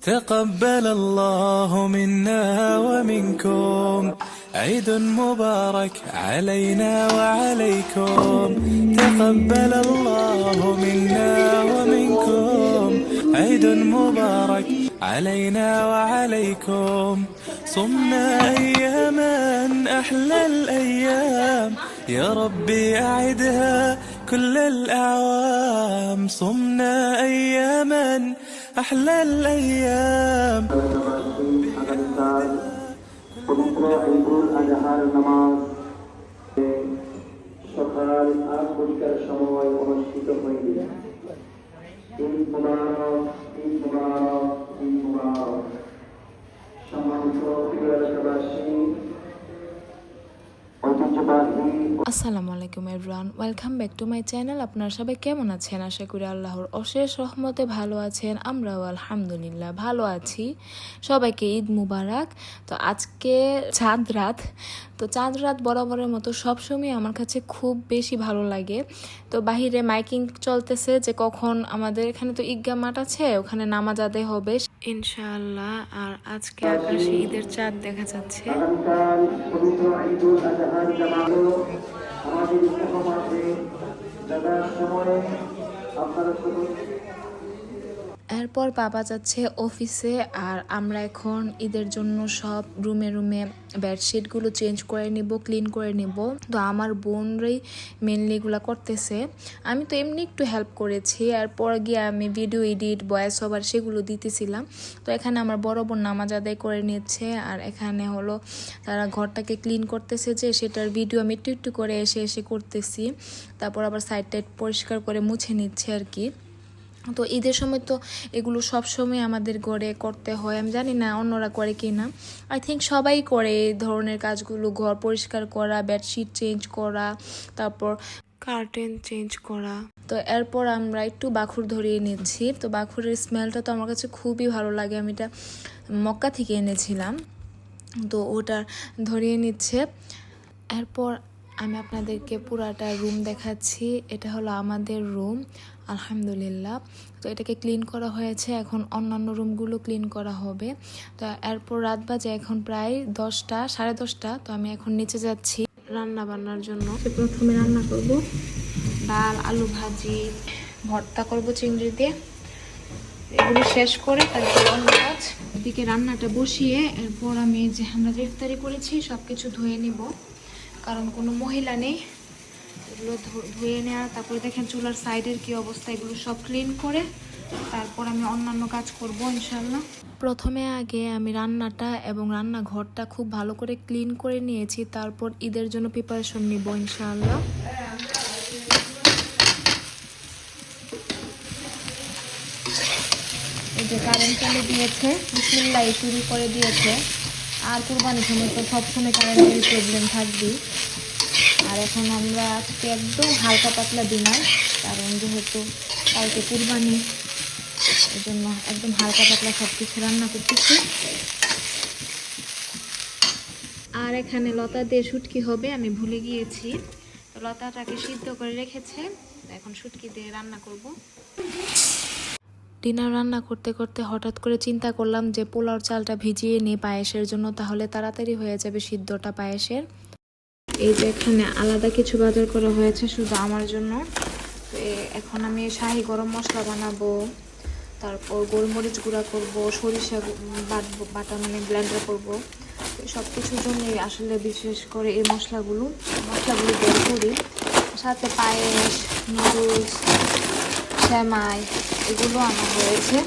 تقبل الله منا ومنكم عيد مبارك علينا وعليكم. تقبل الله منا ومنكم عيد مبارك علينا وعليكم. صمنا أياما أحلى الأيام يا ربي أعدها كل الأعوام. صمنا أياما أحلى الأيام. পবিত্র ঈদুল আজহার নামাজ সকাল ৮টার সময় অনুষ্ঠিত হইবে। ঈদ মুবারক, ঈদ মুবারক, ঈদ মুবারক। সম্মানিত প্রিয় এলাকাবাসী, আসসালামু আলাইকুম everyone, welcome back to my channel. আপনারা সবাই কেমন আছেন? আশা করি আল্লাহর অশেষ রহমতে ভালো আছেন। আমরাও আলহামদুলিল্লাহ ভালো আছি। সবাইকে ঈদ মুবারক। তো আজকে চাঁদ রাত, তো চাঁদ রাত বরাবরের মতো সবসময় আমার কাছে খুব বেশি ভালো লাগে। তো বাহিরে মাইকিং চলতেছে যে কখন আমাদের এখানে তো ঈদগাহ মাঠ আছে, ওখানে নামাজ আদায় হবে ইনশাআল্লাহ। আর আজকে আকাশে ঈদের চাঁদ দেখা যাচ্ছে। পবিত্র ঈদুল আজহার জামাত আমাদের সমাজে যাবার সময় আপনারা এরপর বাবা যাচ্ছে অফিসে, আর আমরা এখন ঈদের জন্য সব রুমে রুমে বেডশিটগুলো চেঞ্জ করে নিব, ক্লিন করে নিব। তো আমার বোনরাই মেনলি এগুলো করতেছে, আমি তো এমনি একটু হেল্প করেছি। এরপর গিয়ে আমি ভিডিও এডিট, ভয়েস ওভার সেগুলো দিতেছিলাম। তো এখানে আমার বড় বোন নামাজ আদায় করে নিচ্ছে, আর এখানে হলো তারা ঘরটাকে ক্লিন করতেছে, যে সেটার ভিডিও আমি একটু একটু করে এসে এসে করতেছি। তারপর আবার সাইড টাইড পরিষ্কার করে মুছে নিচ্ছে আর কি। তো ঈদের সময় তো এগুলো সব সময় আমাদের ঘরে করতে হয়, আমি জানি না অন্যরা করে কি না। আই থিঙ্ক সবাই করে এই ধরনের কাজগুলো, ঘর পরিষ্কার করা, বেডশিট চেঞ্জ করা, তারপর কার্টেন চেঞ্জ করা। তো এরপর আমরা একটু বাখুর ধরিয়ে নিচ্ছি। তো বাখুরের স্মেলটা তো আমার কাছে খুবই ভালো লাগে, আমি এটা মক্কা থেকে এনেছিলাম। তো ওটা ধরিয়ে নিচ্ছে। এরপর আমি আপনাদেরকে পুরাটা রুম দেখাচ্ছি। এটা হলো আমাদের রুম আলহামদুলিল্লাহ। তো এটাকে ক্লিন করা হয়েছে, এখন অন্যান্য রুমগুলো ক্লিন করা হবে। তো এরপর রাত বাজে এখন প্রায় 10টা, 10:30। তো আমি এখন নিচে যাচ্ছি রান্না বান্নার জন্য। প্রথমে রান্না করব ডাল, আলু ভাজি, ভর্তা করব চিংড়ি দিয়ে। এগুলো শেষ করে তারপর অন্য কাজ। এদিকে রান্নাটা বসিয়ে এরপর আমি যে আমরা যে ইফতারি করেছি সব কিছু ধুয়ে নিব, কারণ কোনো মহিলা নেই। এগুলো ধুয়ে নেওয়া, তারপরে দেখেন চুলার সাইডের কি অবস্থা, এগুলো সব ক্লিন করে তারপর আমি অন্যান্য কাজ করব ইনশাল্লাহ। প্রথমে আগে আমি রান্নাটা এবং রান্নাঘরটা খুব ভালো করে ক্লিন করে নিয়েছি, তারপর ঈদের জন্য প্রিপারেশন নিব ইনশাল্লাহ। এই যে কারেন্ট চালু দিয়েছে, বিসমিল্লাহ চুরি করে দিয়েছে। আর কুরবানির সময় তো সবসময় কারেন্টের প্রবলেম থাকবেই। আর এখন আমরা আজকে একদম হালকা পাতলা ডিনার, কারণ যেহেতু কালকে কুরবানি, এই জন্য একদম হালকা পাতলা সব কিছু রান্না করতেছি। আর এখানে লতা দিয়ে শুটকি হবে, আমি ভুলে গিয়েছি। তো লতাটাকে সিদ্ধ করে রেখেছে, এখন শুটকি দিয়ে রান্না করব। ডিনার রান্না করতে করতে হঠাৎ করে চিন্তা করলাম যে পোলাও চালটা ভিজিয়ে নিই পায়েসের জন্য, তাহলে তাড়াতাড়ি হয়ে যাবে সিদ্ধটা পায়েসের। এই যে এখানে আলাদা কিছু বাজার করা হয়েছে শুধু আমার জন্য। তো এখন আমি শাহি গরম মশলা বানাবো, তারপর গোলমরিচ গুঁড়া করব, সরিষা বাটা মানে ব্লেন্ডার করব। সব কিছুর জন্যই আসলে বিশেষ করে এই মশলাগুলো বের করি। সাথে পায়েস, নুডলস, সেমাই এগুলো আনা হয়েছে,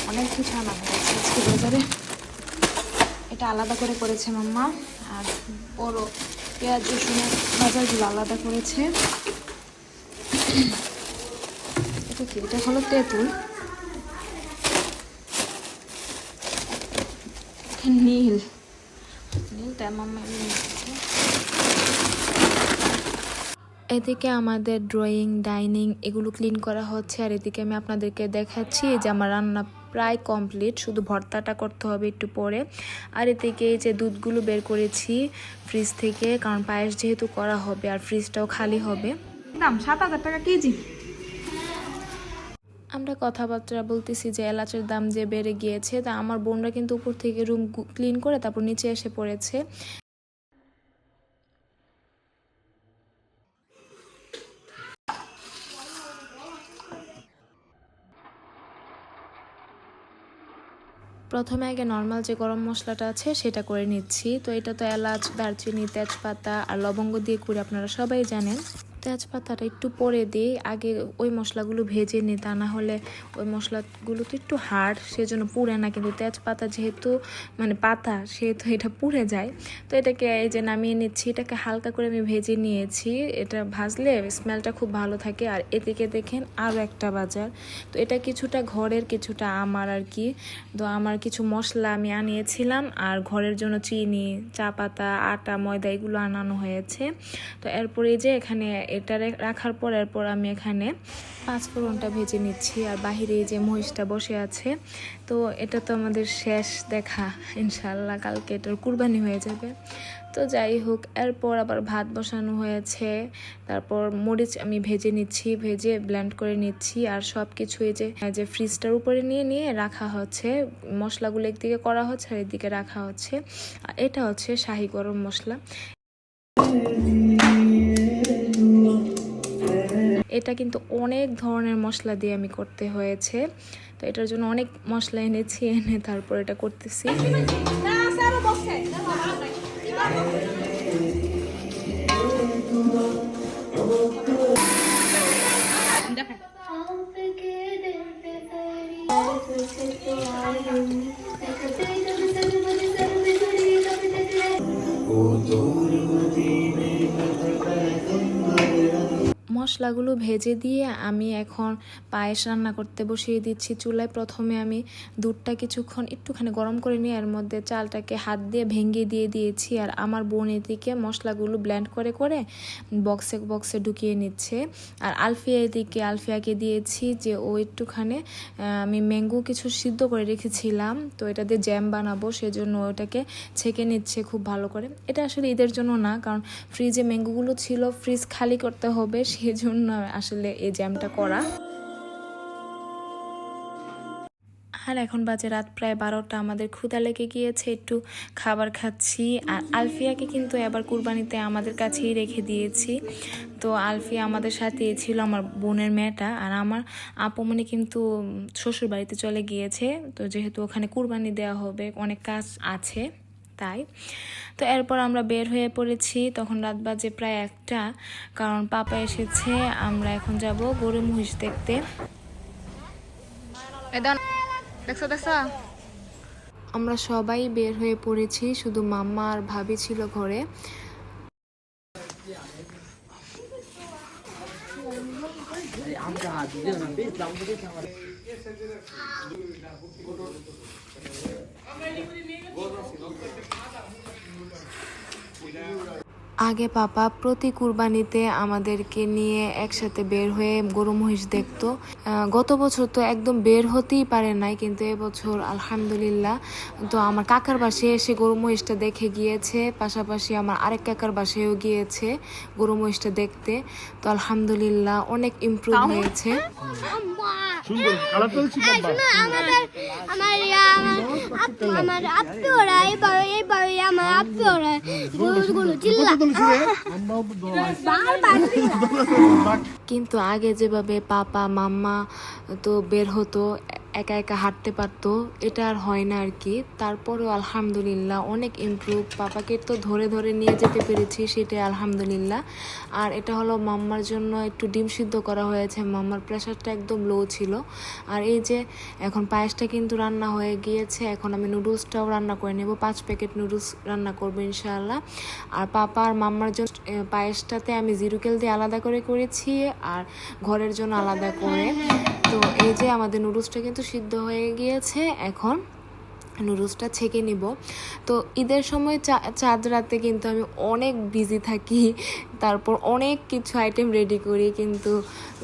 অনেক কিছু আনা হয়েছে আজকে বাজারে। এটা আলাদা করে করেছে মাম্মা, আর বড় পেঁয়াজ রসুনের বাজারগুলো আলাদা করেছে। এটা কি? এটা হলো তেঁতুল, নীলটা মাম্মা নিয়েছে। এদিকে আমাদের ড্রয়িং, ডাইনিং এগুলো ক্লিন করা হচ্ছে, আর এদিকে আমি আপনাদেরকে দেখাচ্ছি যে আমার রান্না প্রায় কমপ্লিট, শুধু ভর্তাটা করতে হবে একটু পরে। আর এদিকে এই যে দুধগুলো বের করেছি ফ্রিজ থেকে, কারণ পায়েস যেহেতু করা হবে আর ফ্রিজটাও খালি হবে। দাম 7,000 টাকা কেজি। আমরা কথাবার্তা বলতেছি যে এলাচের দাম যে বেড়ে গিয়েছে, তা আমার বোনরা কিন্তু উপর থেকে রুম ক্লিন করে তারপর নিচে এসে পড়েছে। প্রথমে আগে নর্মাল যে গরম মশলাটা আছে সেটা করে নিচ্ছি। তো এটা তো এলাচ, দারচিনি, তেজপাতা আর লবঙ্গ দিয়ে করে আপনারা সবাই জানেন। তেজপাতাটা একটু পরে দিই, আগে ওই মশলাগুলো ভেজে নিই, তা না হলে ওই মশলাগুলো তো একটু হার্ড, সেজন্য পুড়ে না। কিন্তু তেজপাতা যেহেতু মানে পাতা, সেহেতু এটা পুড়ে যায়। তো এটাকে এই যে নামিয়ে নিচ্ছি, এটাকে হালকা করে আমি ভেজে নিয়েছি। এটা ভাজলে স্মেলটা খুব ভালো থাকে। আর এদিকে দেখেন আরও একটা বাজার। তো এটা কিছুটা ঘরের, কিছুটা আমার আর কি। তো আমার কিছু মশলা আমি আনিয়েছিলাম, আর ঘরের জন্য চিনি, চা পাতা, আটা, ময়দা এগুলো আনানো হয়েছে। তো এরপরে যে এখানে এটা রাখার পর এরপর আমি এখানে পাঁচফোড়নটা ভেজে নিচ্ছি। আর বাহিরে যে মহিষটা বসে আছে, তো এটা তো আমাদের শেষ দেখা, ইনশাল্লাহ কালকে এটার কুরবানি হয়ে যাবে। তো যাই হোক, এরপর আবার ভাত বসানো হয়েছে। তারপর মরিচ আমি ভেজে নিচ্ছি, ভেজে ব্লেন্ড করে নিচ্ছি। আর সব কিছু এই যে ফ্রিজটার উপরে নিয়ে নিয়ে রাখা হচ্ছে, মশলাগুলো একদিকে করা হচ্ছে আর এদিকে রাখা হচ্ছে। আর এটা হচ্ছে শাহি গরম মশলা। এটা কিন্তু অনেক ধরনের মশলা দিয়ে আমি করতে হয়েছে। তো এটার জন্য অনেক মশলা এনেছি, এনে তারপর এটা করতেছি। মশলাগুলো ভেজে দিয়ে আমি এখন পায়েস রান্না করতে বসিয়ে দিচ্ছি চুলায়। প্রথমে আমি দুধটা কিছুক্ষণ একটুখানি গরম করে নিয়ে এর মধ্যে চালটাকে হাত দিয়ে ভেঙে দিয়ে দিয়েছি। আর আমার বোন এদিকে মশলাগুলো ব্লেন্ড করে করে বক্সে বক্সে ঢুকিয়ে নিচ্ছে। আর আলফিয়াকে দিয়েছি যে ও একটুখানি আমি ম্যাঙ্গো কিছু সিদ্ধ করে রেখেছিলাম, তো এটা দিয়ে জ্যাম বানাবো, সেজন্য ওটাকে ছেঁকে নিচ্ছে খুব ভালো করে। এটা আসলে ঈদের জন্য না, কারণ ফ্রিজে ম্যাঙ্গোগুলো ছিল, ফ্রিজ খালি করতে হবে, সেজন্য আসলে এই জ্যামটা করা। আর এখন বাজে রাত প্রায় 12টা, আমাদের ক্ষুধা লেগে গিয়েছে, একটু খাবার খাচ্ছি। আর আলফিয়াকে কিন্তু এবার কুরবানিতে আমাদের কাছেই রেখে দিয়েছি। তো আলফিয়া আমাদের সাথেই ছিল, আমার বোনের মেয়েটা। আর আমার আপুমনি কিন্তু শ্বশুর বাড়িতে চলে গিয়েছে, তো যেহেতু ওখানে কুরবানি দেওয়া হবে, অনেক কাজ আছে তাই। তো এরপর আমরা বের হয়ে পড়েছি, তখন রাত বাজে প্রায় 1টা, কারণ পাপা এসেছে। আমরা এখন যাব গরু মহিষ দেখতে। আমরা সবাই বের হয়ে পড়েছি, শুধু মাম্মা আর ভাবি ছিল ঘরে। আগে পাপা প্রতি কুরবানিতে আমাদেরকে নিয়ে একসাথে বের হয়ে গরু মহিষ দেখতো। গত বছর তো একদম বের হতেই পারে নাই, কিন্তু এবছর আলহামদুলিল্লাহ তো আমার কাকার বাসায় এসে গরু মহিষটা দেখে গিয়েছে, পাশাপাশি আমার আরেক কাকার বাসায়ও গিয়েছে গরু মহিষটা দেখতে। তো আলহামদুলিল্লাহ অনেক ইমপ্রুভ হয়েছে। কিন্তু আগে যেভাবে পাপা মাম্মা তো বের হতো, একা একা হাঁটতে পারতো, এটা আর হয় না আর কি। তারপরেও আলহামদুলিল্লাহ অনেক ইমপ্রুভ। পাপাকে তো ধরে ধরে নিয়ে যেতে পেরেছি, সেটাই আলহামদুলিল্লাহ। আর এটা হলো মাম্মার জন্য একটু ডিম সিদ্ধ করা হয়েছে, মাম্মার প্রেশারটা একদম লো ছিল। আর এই যে এখন পায়েসটা কিন্তু রান্না হয়ে গিয়েছে, এখন আমি নুডলসটাও রান্না করে নেব, 5 প্যাকেট নুডলস রান্না করবো ইনশাআল্লাহ। আর পাপা আর মাম্মার জন্য পায়েসটাতে আমি জিরুকেল দিয়ে আলাদা করে করেছি, আর ঘরের জন্য আলাদা করে। তো এই যে আমাদের নুডলসটা কিন্তু সিদ্ধ হয়ে গিয়েছে, এখন নুডলসটা ছেঁকে নিব। তো ঈদের সময় চাঁদ রাতে কিন্তু আমি অনেক বিজি থাকি, তারপর অনেক কিছু আইটেম রেডি করি, কিন্তু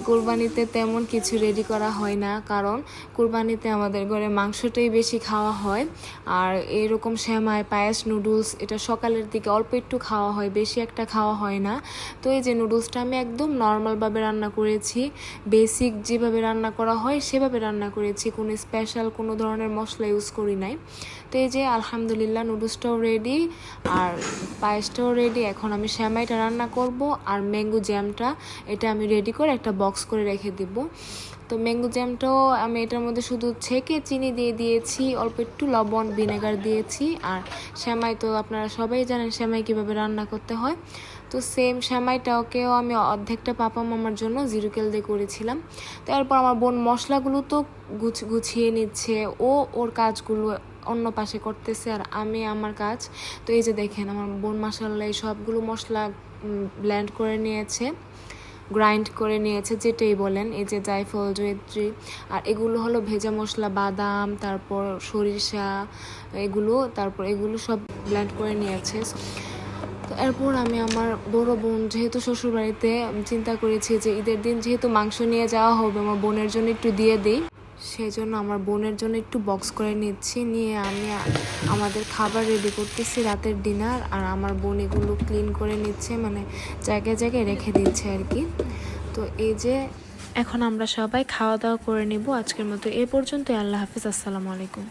কুরবানিতে তেমন কিছু রেডি করা হয় না, কারণ কুরবানিতে আমাদের ঘরে মাংসটাই বেশি খাওয়া হয়। আর এরকম সেমাই, পায়েস, নুডলস এটা সকালের দিকে অল্প একটু খাওয়া হয়, বেশি একটা খাওয়া হয় না। তো এই যে নুডলসটা আমি একদম নর্মালভাবে রান্না করেছি, বেসিক যেভাবে রান্না করা হয় সেভাবে রান্না করেছি, কোনো স্পেশাল কোনো ধরনের মশলা ইউজ করি নাই। তো এই যে আলহামদুলিল্লাহ নুডলসটাও রেডি আর পায়েসটাও রেডি। এখন আমি সেমাইটা রান্না করব, আর ম্যাঙ্গো জ্যামটা এটা আমি রেডি করে একটা বক্স করে রেখে দিব। তো ম্যাঙ্গো জ্যামটাও আমি এটার মধ্যে শুধু ছেঁকে চিনি দিয়ে দিয়েছি, অল্প একটু লবণ, ভিনেগার দিয়েছি। আর সেমাই তো আপনারা সবাই জানেন সেমাই কীভাবে রান্না করতে হয়। তো সেম সেমাইটাকেও আমি অর্ধেকটা পাপা মামার জন্য জিরুকেল দিয়ে করেছিলাম। তারপর আমার বোন মশলাগুলো তো গুছিয়ে নিচ্ছে, ওর কাজগুলো অন্য পাশে করতেছে, আর আমি আমার কাজ। তো এই যে দেখেন আমার বোন মাশাআল্লাহ সবগুলো মশলা ব্লেন্ড করে নিয়েছে, গ্রাইন্ড করে নিয়েছে, যেটাই বলেন। এই যে জায়ফল, জয়িত্রী, আর এগুলো হলো ভেজা মশলা, বাদাম, তারপর সরিষা, তারপর এগুলো সব ব্লেন্ড করে নিয়েছে। তো এরপর আমি আমার বড় বোন যেহেতু শ্বশুরবাড়িতে, চিন্তা করেছি যে ঈদের দিন যেহেতু মাংস নিয়ে যাওয়া হবে, আমার বোনের জন্য একটু দিয়ে দিই। সেই জন্য আমার বোনের জন্য একটু বক্স করে নিচ্ছি, নিয়ে আমি আমাদের খাবার রেডি করতেছি, রাতের ডিনার। আর আমার বোন এগুলো ক্লিন করে নিচ্ছে, মানে জায়গায় জায়গায় রেখে দিচ্ছে আর কি। তো এই যে এখন আমরা সবাই খাওয়া দাওয়া করে নেব। আজকের মতো এ পর্যন্ত। আল্লাহ হাফিজ, আসসালামু আলাইকুম।